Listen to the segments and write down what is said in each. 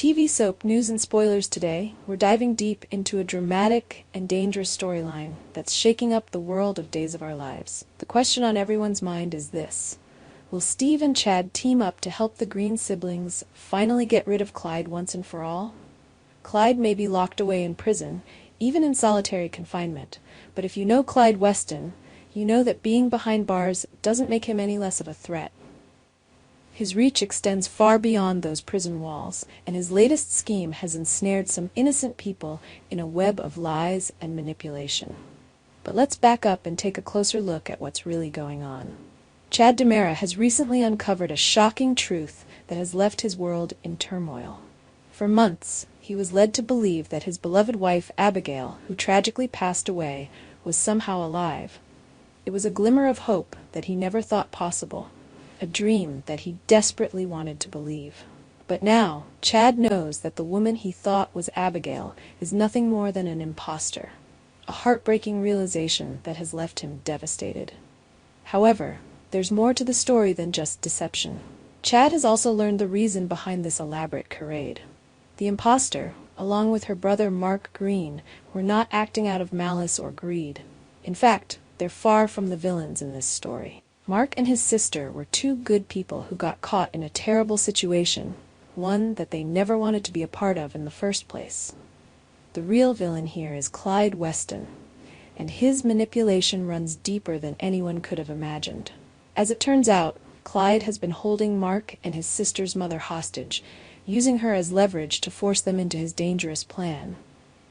TV soap news and spoilers today, we're diving deep into a dramatic and dangerous storyline that's shaking up the world of Days of Our Lives. The question on everyone's mind is this: will Steve and Chad team up to help the Greene siblings finally get rid of Clyde once and for all? Clyde may be locked away in prison, even in solitary confinement, but if you know Clyde Weston, you know that being behind bars doesn't make him any less of a threat. His reach extends far beyond those prison walls, and his latest scheme has ensnared some innocent people in a web of lies and manipulation. But let's back up and take a closer look at what's really going on. Chad DiMera has recently uncovered a shocking truth that has left his world in turmoil. For months, he was led to believe that his beloved wife Abigail, who tragically passed away, was somehow alive. It was a glimmer of hope that he never thought possible, a dream that he desperately wanted to believe. But now, Chad knows that the woman he thought was Abigail is nothing more than an imposter, a heartbreaking realization that has left him devastated. However, there's more to the story than just deception. Chad has also learned the reason behind this elaborate charade. The imposter, along with her brother Mark Greene, were not acting out of malice or greed. In fact, they're far from the villains in this story. Mark and his sister were two good people who got caught in a terrible situation, one that they never wanted to be a part of in the first place. The real villain here is Clyde Weston, and his manipulation runs deeper than anyone could have imagined. As it turns out, Clyde has been holding Mark and his sister's mother hostage, using her as leverage to force them into his dangerous plan.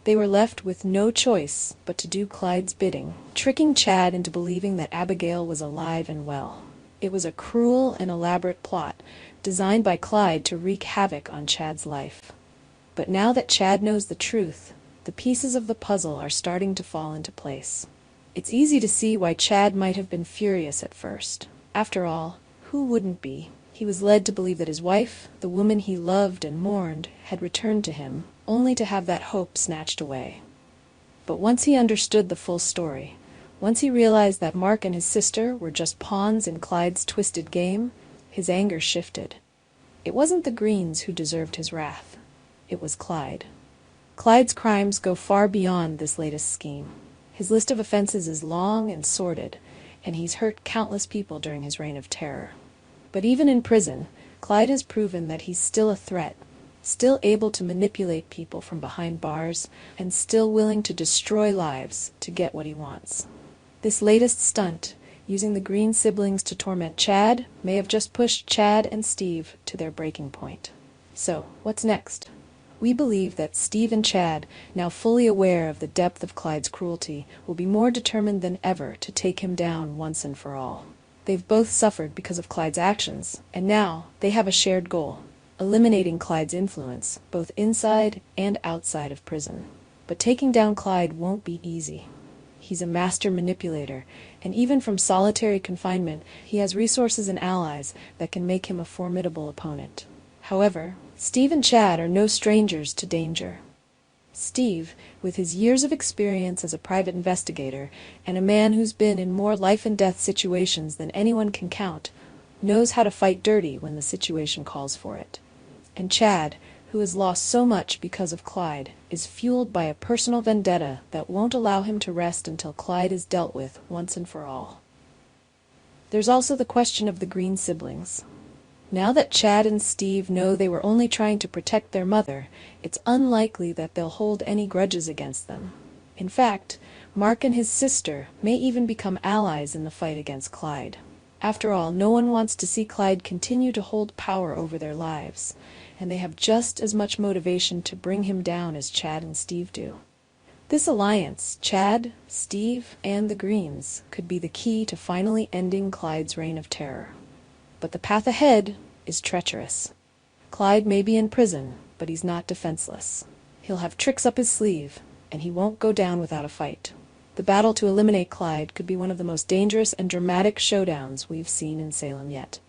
They were left with no choice but to do Clyde's bidding, tricking Chad into believing that Abigail was alive and well. It was a cruel and elaborate plot, designed by Clyde to wreak havoc on Chad's life. But now that Chad knows the truth, the pieces of the puzzle are starting to fall into place. It's easy to see why Chad might have been furious at first. After all, who wouldn't be? He was led to believe that his wife, the woman he loved and mourned, had returned to him, only to have that hope snatched away. But once he understood the full story, once he realized that Mark and his sister were just pawns in Clyde's twisted game, his anger shifted. It wasn't the Greenes who deserved his wrath. It was Clyde. Clyde's crimes go far beyond this latest scheme. His list of offenses is long and sordid, and he's hurt countless people during his reign of terror. But even in prison, Clyde has proven that he's still a threat, still able to manipulate people from behind bars, and still willing to destroy lives to get what he wants. This latest stunt, using the Greene siblings to torment Chad, may have just pushed Chad and Steve to their breaking point. So, what's next? We believe that Steve and Chad, now fully aware of the depth of Clyde's cruelty, will be more determined than ever to take him down once and for all. They've both suffered because of Clyde's actions, and now they have a shared goal: eliminating Clyde's influence, both inside and outside of prison. But taking down Clyde won't be easy. He's a master manipulator, and even from solitary confinement, he has resources and allies that can make him a formidable opponent. However, Steve and Chad are no strangers to danger. Steve, with his years of experience as a private investigator, and a man who's been in more life-and-death situations than anyone can count, knows how to fight dirty when the situation calls for it. And Chad, who has lost so much because of Clyde, is fueled by a personal vendetta that won't allow him to rest until Clyde is dealt with once and for all. There's also the question of the Greene siblings. Now that Chad and Steve know they were only trying to protect their mother, it's unlikely that they'll hold any grudges against them. In fact, Mark and his sister may even become allies in the fight against Clyde. After all, no one wants to see Clyde continue to hold power over their lives, and they have just as much motivation to bring him down as Chad and Steve do. This alliance, Chad, Steve, and the Greenes, could be the key to finally ending Clyde's reign of terror. But the path ahead is treacherous. Clyde may be in prison, but he's not defenseless. He'll have tricks up his sleeve, and he won't go down without a fight. The battle to eliminate Clyde could be one of the most dangerous and dramatic showdowns we've seen in Salem yet.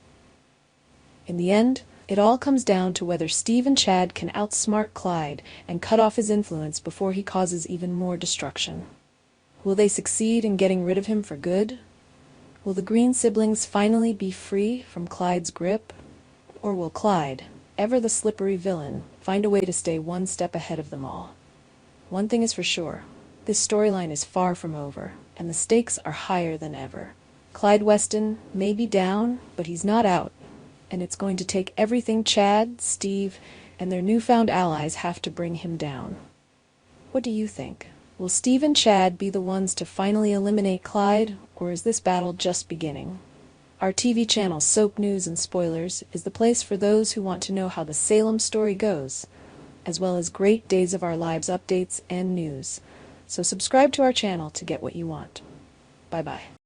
In the end, it all comes down to whether Steve and Chad can outsmart Clyde and cut off his influence before he causes even more destruction. Will they succeed in getting rid of him for good? Will the Greene siblings finally be free from Clyde's grip? Or will Clyde, ever the slippery villain, find a way to stay one step ahead of them all. One thing is for sure, this storyline is far from over, and the stakes are higher than ever. Clyde Weston may be down, but he's not out, and it's going to take everything Chad, Steve, and their newfound allies have to bring him down. What do you think? Will Steve and Chad be the ones to finally eliminate Clyde, or is this battle just beginning? Our TV channel, Soap News and Spoilers, is the place for those who want to know how the Salem story goes, as well as great Days of Our Lives updates and news. So subscribe to our channel to get what you want. Bye-bye.